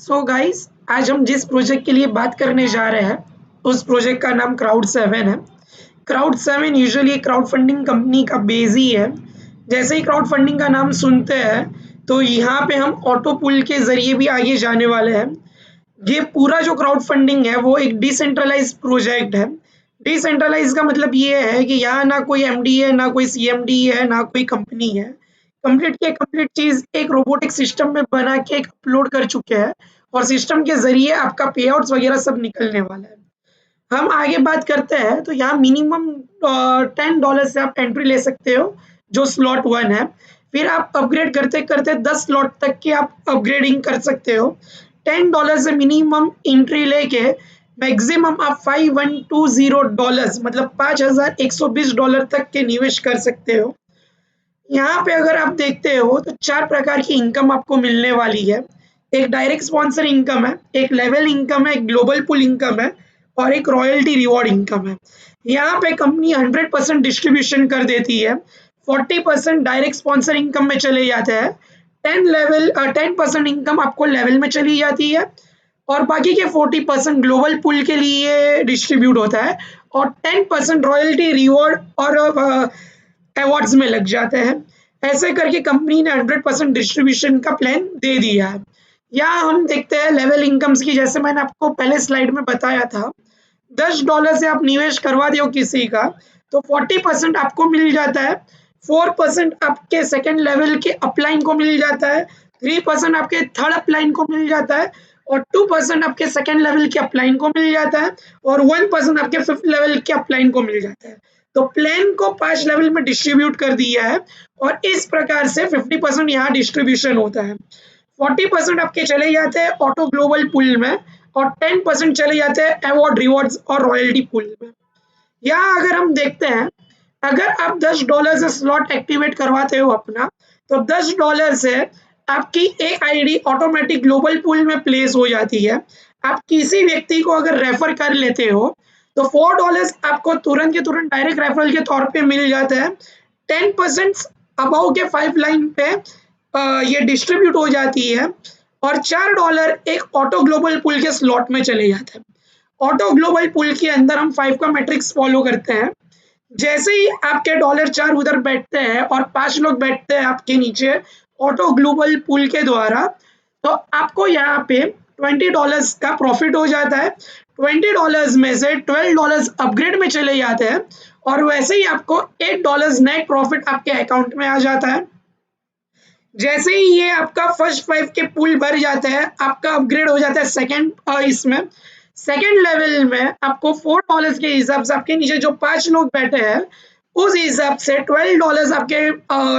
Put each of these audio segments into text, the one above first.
So guys, आज हम जिस प्रोजेक्ट के लिए बात करने जा रहे हैं उस प्रोजेक्ट का नाम क्राउड 7 है। क्राउड 7 यूजुअली एक क्राउड फंडिंग कंपनी का बेस ही है। जैसे ही क्राउड फंडिंग का नाम सुनते हैं तो यहाँ पे हम ऑटो पुल के ज़रिए भी आगे जाने वाले हैं। ये पूरा जो क्राउड फंडिंग है वो एक डिसेंट्रलाइज्ड प्रोजेक्ट है। डिसेंट्रलाइज का मतलब ये है कि यहाँ ना कोई एमडी है, ना कोई सीएमडी है, ना कोई कंपनी है। कंप्लीट के कंप्लीट चीज एक रोबोटिक सिस्टम में बना के एक अपलोड कर चुके हैं और सिस्टम के जरिए आपका पे आउट्स वगैरह सब निकलने वाला है। हम आगे बात करते हैं तो यहाँ मिनिमम $10 से आप एंट्री ले सकते हो जो स्लॉट 1 है। फिर आप अपग्रेड करते करते 10 स्लॉट तक की आप अपग्रेडिंग कर सकते हो। $10 से मिनिमम एंट्री लेके मैक्सिमम आप $5120 मतलब $5120 तक के निवेश कर सकते हो। यहाँ पे अगर आप देखते हो तो 4 प्रकार की इनकम आपको मिलने वाली है। एक डायरेक्ट स्पॉन्सर इनकम है, एक लेवल इनकम है, एक ग्लोबल पुल इनकम है और एक रॉयल्टी रिवॉर्ड इनकम है। यहाँ पे कंपनी 100% डिस्ट्रीब्यूशन कर देती है। 40% डायरेक्ट स्पॉन्सर इनकम में चले जाते हैं। 10% इनकम आपको लेवल में चली जाती है और बाकी के 40% ग्लोबल पुल के लिए डिस्ट्रीब्यूट होता है और 10% रॉयल्टी रिवॉर्ड और अवार्ड्स में लग जाते हैं। ऐसे करके कंपनी ने 100% डिस्ट्रीब्यूशन का प्लान दे दिया है। यहाँ हम देखते हैं लेवल इनकम्स की। जैसे मैंने आपको पहले स्लाइड में बताया था, $10 से आप निवेश करवा दो किसी का तो 40% आपको मिल जाता है। 4% आपके सेकेंड लेवल के अपलाइन को मिल जाता है। 3% आपके थर्ड अपलाइन को मिल जाता है और 2% आपके सेकेंड लेवल के अपलाइन को मिल जाता है और 1% आपके फिफ्थ लेवल के अपलाइन को मिल जाता है। तो प्लान को 5 लेवल में डिस्ट्रीब्यूट कर दिया है और इस प्रकार से 50% यहाँ डिस्ट्रीब्यूशन होता है। 40% आपके चले जाते हैं ऑटो ग्लोबल पुल में और 10% चले जाते हैं अवार्ड रिवॉर्ड्स और रॉयल्टी पुल में। यहाँ अगर हम देखते हैं, अगर आप $10 से स्लॉट एक्टिवेट करवाते हो अपना तो $10 से आपकी एक आईडी ऑटोमेटिक ग्लोबल पुल में प्लेस हो जाती है। आप किसी व्यक्ति को अगर रेफर कर लेते हो तो $4 आपको तुरंत के तुरंत डायरेक्ट रेफरल के तौर पे मिल जाता है। 10% अबाउ के 5 लाइन पे ये डिस्ट्रीब्यूट हो जाती है और $4 एक ऑटो ग्लोबल पुल के स्लॉट में चले जाते हैं। ऑटो ग्लोबल पुल के अंदर हम 5 का मैट्रिक्स फॉलो करते हैं। जैसे ही आपके $4 उधर बैठते हैं और 5 लोग बैठते हैं आपके नीचे ऑटो ग्लोबल पुल के द्वारा, तो आपको यहाँ पे $20 का प्रॉफिट हो जाता है। $20 में से $12 अपग्रेड में चले जाते हैं और वैसे ही आपको $8 नेट प्रॉफिट आपके अकाउंट में आ जाता है। जैसे ही ये आपका फर्स्ट 5 के पुल भर जाता है, आपका अपग्रेड हो जाता है सेकेंड इसमें सेकेंड लेवल में आपको $4 के हिसाब से आपके नीचे जो 5 लोग बैठे हैं उस हिसाब से $12 आपके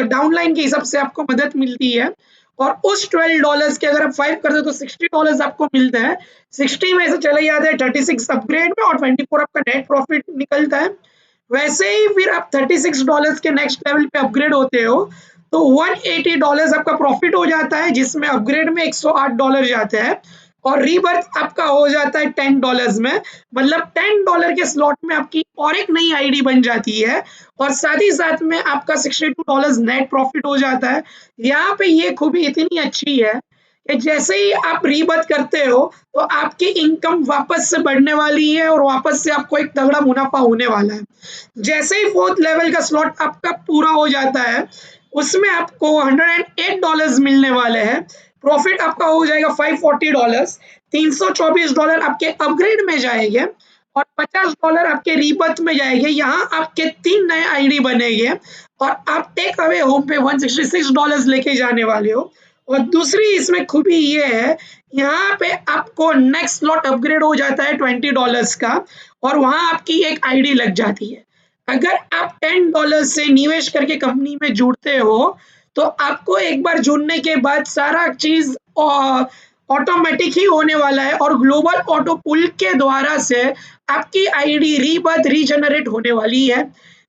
डाउनलाइन के हिसाब से आपको मदद मिलती है और उस $12 के अगर आप 5 करते हो तो $60 आपको मिलता है। 60 में से चले जाते हैं 36 अपग्रेड में और 24 आपका नेट प्रॉफिट निकलता है। वैसे ही फिर आप $36 के नेक्स्ट लेवल पे अपग्रेड होते हो तो $180 आपका प्रॉफिट हो जाता है, जिसमें अपग्रेड में $108 जाते हैं और रीबर्थ आपका हो जाता है $10 में। मतलब $10 के स्लॉट में आपकी और एक नई आईडी बन जाती है और साथ ही साथ में आपका $62 नेट प्रॉफिट हो जाता है। यहाँ पे ये खूबी इतनी अच्छी है कि जैसे ही आप रीबर्थ करते हो तो आपकी इनकम वापस से बढ़ने वाली है और वापस से आपको एक तगड़ा मुनाफा होने वाला है। जैसे ही 4th लेवल का स्लॉट आपका पूरा हो जाता है उसमें आपको $108 मिलने वाले हैं। प्रॉफिट आपका हो जाएगा $540। $324 आपके अपग्रेड में जाएंगे और $50 आपके रीबर्थ में जाएंगे। यहाँ आपके 3 नए आईडी बनेंगे और आप टेक अवे होम पे $166 लेके जाने वाले हो। और दूसरी इसमें खूबी ये है, यहाँ पे आपको नेक्स्ट स्लॉट अपग्रेड हो जाता है $20 का और वहाँ आपकी एक आईडी लग जाती है। अगर आप $10 से निवेश करके कंपनी में जुड़ते हो तो आपको एक बार जुड़ने के बाद सारा चीज ऑटोमेटिक ही होने वाला है और ग्लोबल ऑटो पुल के द्वारा से आपकी आईडी रीबर्थ रीजनरेट होने वाली है।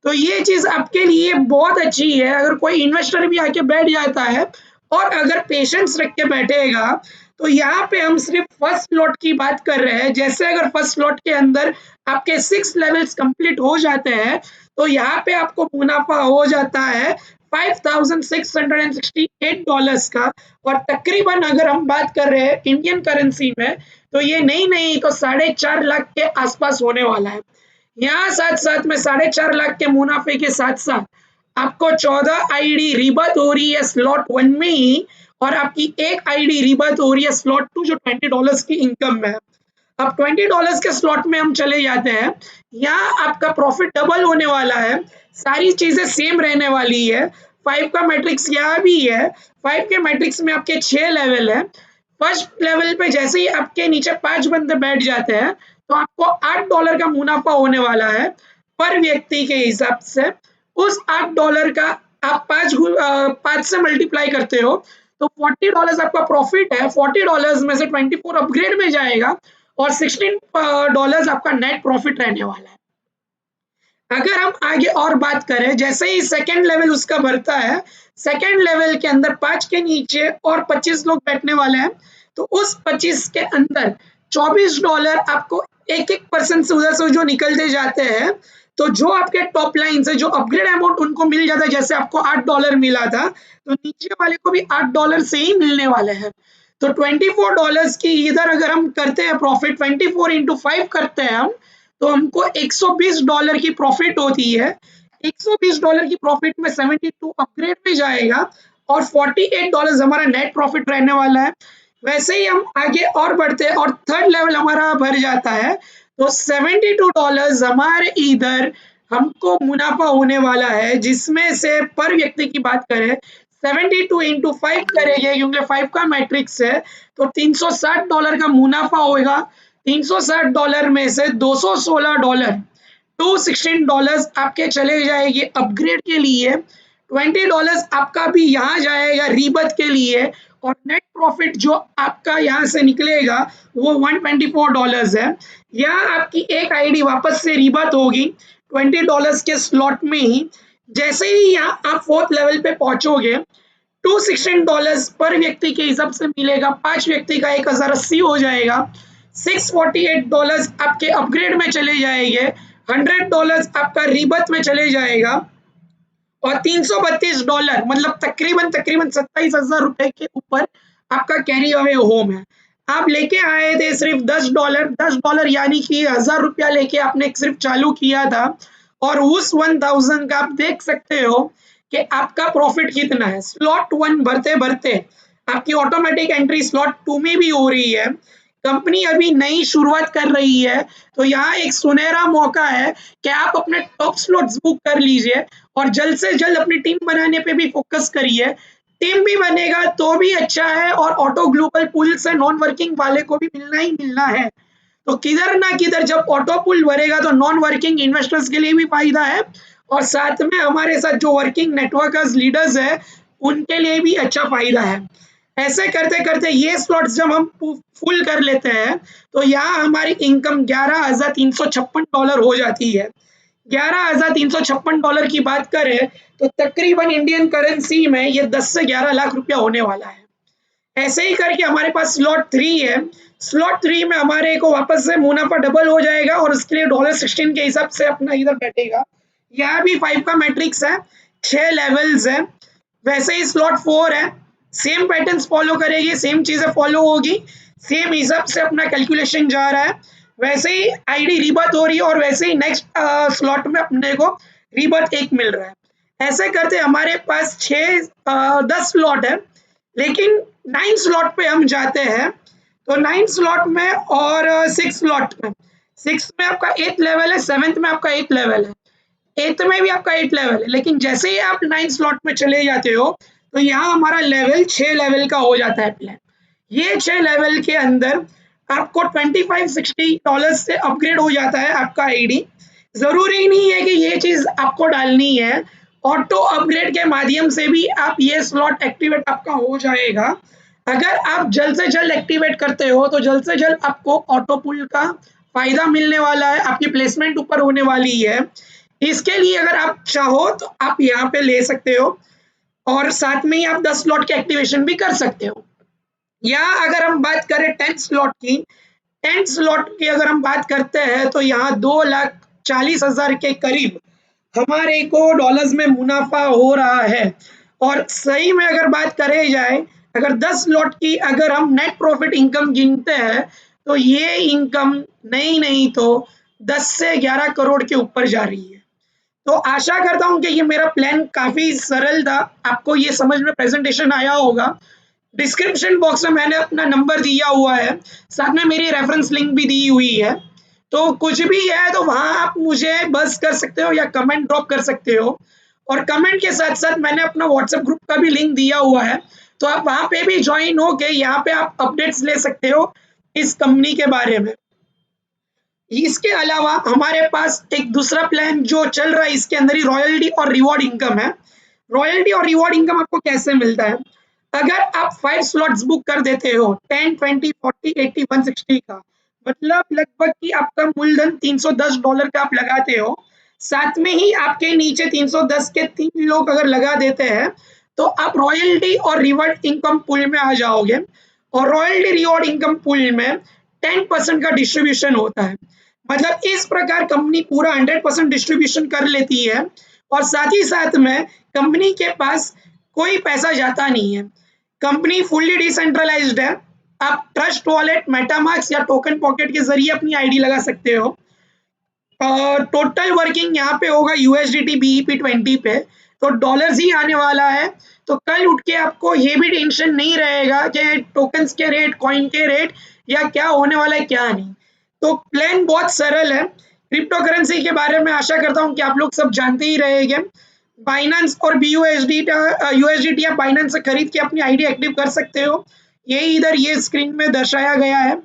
तो ये चीज आपके लिए बहुत अच्छी है। अगर कोई इन्वेस्टर भी आके बैठ जाता है और अगर पेशेंस रख के बैठेगा तो यहाँ पे हम सिर्फ फर्स्ट स्लॉट की बात कर रहे हैं। जैसे अगर फर्स्ट स्लॉट के अंदर आपके 6 लेवल्स कंप्लीट हो जाते हैं तो यहाँ पे आपको मुनाफा हो जाता है $5,668 का। और तकरीबन अगर हम बात कर रहे हैं इंडियन करेंसी में, तो ये नहीं तो 4.5 लाख के आसपास होने वाला है। यहाँ साथ साथ में 4.5 लाख के मुनाफे के साथ साथ आपको 14 आईडी रिबर्थ हो रही है स्लॉट 1 में ही, और आपकी एक आईडी रिबर्थ हो रही है स्लॉट 2 जो $20 की इनकम में है। अब $20 के स्लॉट में हम चले जाते हैं, यहाँ आपका प्रॉफिट डबल होने वाला है, सारी चीजें सेम रहने वाली है। 5 का मैट्रिक्स यहाँ भी है। 5 के मैट्रिक्स में आपके 6 लेवल है। फर्स्ट लेवल पे जैसे ही आपके नीचे 5 बंदे बैठ जाते हैं, तो आपको $8 का मुनाफा होने वाला है पर व्यक्ति के हिसाब से। उस $8 का आप 5 से मल्टीप्लाई करते हो तो $40 आपका प्रॉफिट है। $40 में से 24 अपग्रेड में जाएगा और $16 आपका नेट प्रॉफिट रहने वाला है। अगर हम आगे और बात करें, जैसे ही सेकेंड लेवल उसका बढ़ता है, सेकेंड लेवल के अंदर 5 के नीचे और 25 लोग बैठने वाले हैं, तो उस 25 के अंदर $24 आपको एक पर्सन से उधर से जो निकलते जाते हैं, तो जो आपके टॉप लाइन से जो अपग्रेड अमाउंट उनको मिल जाता है, जैसे आपको $8 मिला था, तो नीचे वाले को भी $8 से ही मिलने वाले हैं। तो $24 की इधर अगर हम करते हैं प्रॉफिट, 24 इंटू 5 करते हैं हम, तो हमको $120 की प्रॉफिट होती है। $120 की प्रॉफिट में 72 अपग्रेड में जाएगा और $48 हमारा नेट प्रॉफिट रहने वाला है। वैसे ही हम आगे और बढ़ते हैं और थर्ड लेवल हमारा भर जाता है, तो $72 हमारे इधर हमको मुनाफा होने वाला है, जिसमें से पर व्यक्ति की बात करें 72 इंटू 5 करेंगे, क्योंकि 5 का मैट्रिक्स है, तो $360 का मुनाफा होगा। $360 में से $216 $216 आपके चले जाएंगे अपग्रेड के लिए। $20 आपका भी यहाँ जाएगा रीबर्थ के लिए, और नेट प्रॉफिट जो आपका यहाँ से निकलेगा वो $124 है। यहाँ आपकी एक आईडी वापस से रीबर्थ होगी $20 के स्लॉट में ही। जैसे ही यहाँ आप 4th लेवल पे पहुंचोगे, $216 पर व्यक्ति के हिसाब से मिलेगा। 5 व्यक्ति का 1080 हो जाएगा। $648 आपके अपग्रेड में चले जाएंगे। $100 आपका रीबर्थ में चले जाएगा और $332 मतलब तकरीबन 27,000 रुपए के ऊपर आपका कैरी अवे होम है। आप लेके आए थे सिर्फ $10 यानी कि 1000 रुपया लेके आपने सिर्फ चालू किया था, और उस 1000 का आप देख सकते हो कि आपका प्रॉफिट कितना है। स्लॉट 1 भरते भरते आपकी ऑटोमेटिक एंट्री स्लॉट 2 में भी हो रही है। कंपनी अभी नई शुरुआत कर रही है, तो यहाँ एक सुनहरा मौका है कि आप अपने टॉप स्लॉट्स बुक कर लीजिए और जल्द से जल्द अपनी टीम बनाने पे भी फोकस करिए। टीम भी बनेगा तो भी अच्छा है, और ऑटो ग्लोबल पूल से नॉन वर्किंग वाले को भी मिलना ही मिलना है। तो किधर ना किधर जब ऑटो पूल भरेगा तो नॉन वर्किंग इन्वेस्टर्स के लिए भी फायदा है, और साथ में हमारे साथ जो वर्किंग नेटवर्कर्स लीडर्स है उनके लिए भी अच्छा फायदा है। ऐसे करते करते ये स्लॉट्स जब हम फुल कर लेते हैं, तो यहाँ हमारी इनकम $11,356 हो जाती है। $11,356 की बात करें तो तकरीबन इंडियन करेंसी में ये 10 से 11 लाख रुपया होने वाला है। ऐसे ही करके हमारे पास स्लॉट 3 है। स्लॉट 3 में हमारे को वापस से मुनाफा डबल हो जाएगा, और उसके लिए $16 के हिसाब से अपना इधर बैठेगा। यहाँ भी 5 का मैट्रिक्स है, 6 लेवल्स है। वैसे ही स्लॉट 4 है, सेम पैटर्न्स फॉलो करेगी, सेम चीजें फॉलो होगी, सेम हिसाब से अपना कैलकुलेशन जा रहा है। वैसे ही आईडी रीबर्थ हो रही है, और वैसे ही नेक्स्ट स्लॉट में अपने को रीबर्थ 1 मिल रहा है। ऐसे करते हमारे पास 10 स्लॉट है, लेकिन 9 स्लॉट पे हम जाते हैं। तो 9 स्लॉट में और 6 स्लॉट में, 6 में आपका 8 लेवल है, 7th में आपका 8 लेवल है, 8th में भी आपका 8 लेवल है। लेकिन जैसे ही आप 9 स्लॉट में चले जाते हो, तो यहाँ हमारा लेवल 6 लेवल का हो जाता है प्लान। ये 6 लेवल के अंदर आपको $2560 से अपग्रेड हो जाता है आपका आईडी। जरूरी नहीं है कि ये चीज आपको डालनी है, ऑटो अपग्रेड के माध्यम से भी आप ये स्लॉट एक्टिवेट आपका हो जाएगा। अगर आप जल्द से जल्द एक्टिवेट करते हो, तो जल्द से जल्द आपको ऑटो पुल का फायदा मिलने वाला है, आपकी प्लेसमेंट ऊपर होने वाली है। इसके लिए अगर आप चाहो तो आप यहाँ पे ले सकते हो, और साथ में ही आप 10 स्लॉट के एक्टिवेशन भी कर सकते हो। या अगर हम बात करें 10 स्लॉट की, 10 स्लॉट की अगर हम बात करते हैं, तो यहाँ 2,40,000 के करीब हमारे को डॉलर्स में मुनाफा हो रहा है। और सही में अगर बात करे जाए, अगर 10 लॉट की अगर हम नेट प्रॉफिट इनकम गिनते हैं तो ये इनकम नहीं तो 10 से 11 करोड़ के ऊपर जा रही है। तो आशा करता हूँ कि ये मेरा प्लान काफ़ी सरल था, आपको ये समझ में प्रेजेंटेशन आया होगा। डिस्क्रिप्शन बॉक्स में मैंने अपना नंबर दिया हुआ है, साथ में मेरी रेफरेंस लिंक भी दी हुई है। तो कुछ भी है तो वहाँ आप मुझे बस कर सकते हो या कमेंट ड्रॉप कर सकते हो। और कमेंट के साथ-साथ मैंने अपना व्हाट्सएप ग्रुप का भी लिंक दिया हुआ है, तो आप वहाँ पे भी जॉइन होके यहाँ पे आप अपडेट्स ले सकते हो इस कंपनी के बारे में। इसके अलावा हमारे पास एक दूसरा प्लान जो चल रहा है, इसके अंदर ही रॉयल्टी और रिवॉर्ड इनकम है। रॉयल्टी और रिवॉर्ड इनकम आपको कैसे मिलता है? अगर आप 5 स्लॉट्स बुक कर देते हो 10, 20, 40, 80, 160 का, मतलब लगभग कि आपका मूलधन $310 का आप लगाते हो, साथ में ही आपके नीचे 310 के 3 लोग अगर लगा देते हैं, तो आप रॉयल्टी और रिवॉर्ड इनकम पूल में आ जाओगे। और रॉयल्टी रिवॉर्ड इनकम पूल में 10% का डिस्ट्रीब्यूशन होता है। मतलब इस प्रकार कंपनी पूरा 100% डिस्ट्रीब्यूशन कर लेती है और साथ ही साथ में कंपनी के पास कोई पैसा जाता नहीं है। कंपनी फुल्ली डिसेंट्रलाइज्ड है। आप ट्रस्ट वॉलेट, मेटामास्क या टोकन पॉकेट के ज़रिए अपनी आईडी लगा सकते हो। टोटल वर्किंग यहाँ पे होगा यूएसडीटी बीईपी 20 पे, तो डॉलर्स ही आने वाला है। तो कल उठ के आपको ये भी टेंशन नहीं रहेगा कि टोकन्स के रेट, कॉइन के रेट या क्या होने वाला है क्या नहीं। तो प्लान बहुत सरल है। क्रिप्टो करेंसी के बारे में आशा करता हूँ कि आप लोग सब जानते ही रहेंगे। बाइनेंस और यूएसडीटी आप बाइनेंस से खरीद के अपनी आईडी एक्टिव कर सकते हो। ये इधर ये स्क्रीन में दर्शाया गया है।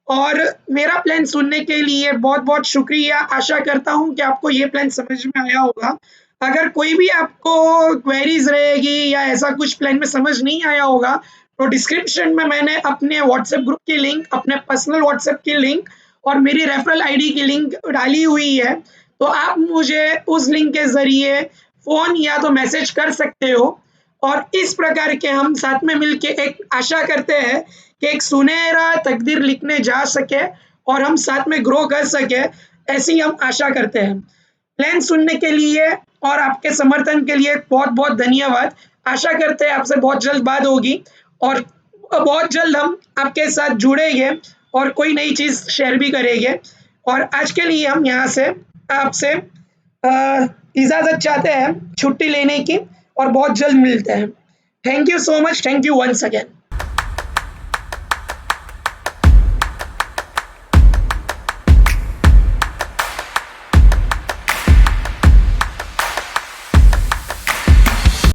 और मेरा प्लान सुनने के लिए बहुत-बहुत शुक्रिया। आशा करता हूँ कि आपको ये प्लान समझ में आया होगा। अगर कोई भी आपको क्वेरीज़ रहेगी या ऐसा कुछ प्लान में समझ नहीं आया होगा, तो डिस्क्रिप्शन में मैंने अपने व्हाट्सएप ग्रुप की लिंक, अपने पर्सनल व्हाट्सएप की लिंक और मेरी रेफरल आईडी की लिंक डाली हुई है। तो आप मुझे उस लिंक के ज़रिए फ़ोन या तो मैसेज कर सकते हो। और इस प्रकार के हम साथ में मिलके एक आशा करते हैं कि एक सुनहरा तकदीर लिखने जा सके और हम साथ में ग्रो कर सके, ऐसी हम आशा करते हैं। प्लान सुनने के लिए और आपके समर्थन के लिए बहुत-बहुत धन्यवाद। आशा करते हैं आपसे बहुत जल्द बात होगी और बहुत जल्द हम आपके साथ जुड़ेंगे और कोई नई चीज़ शेयर भी करेंगे। और आज के लिए हम यहाँ से आपसे इजाज़त चाहते हैं छुट्टी लेने की और बहुत जल्द मिलते हैं। Thank you so much, thank you once again.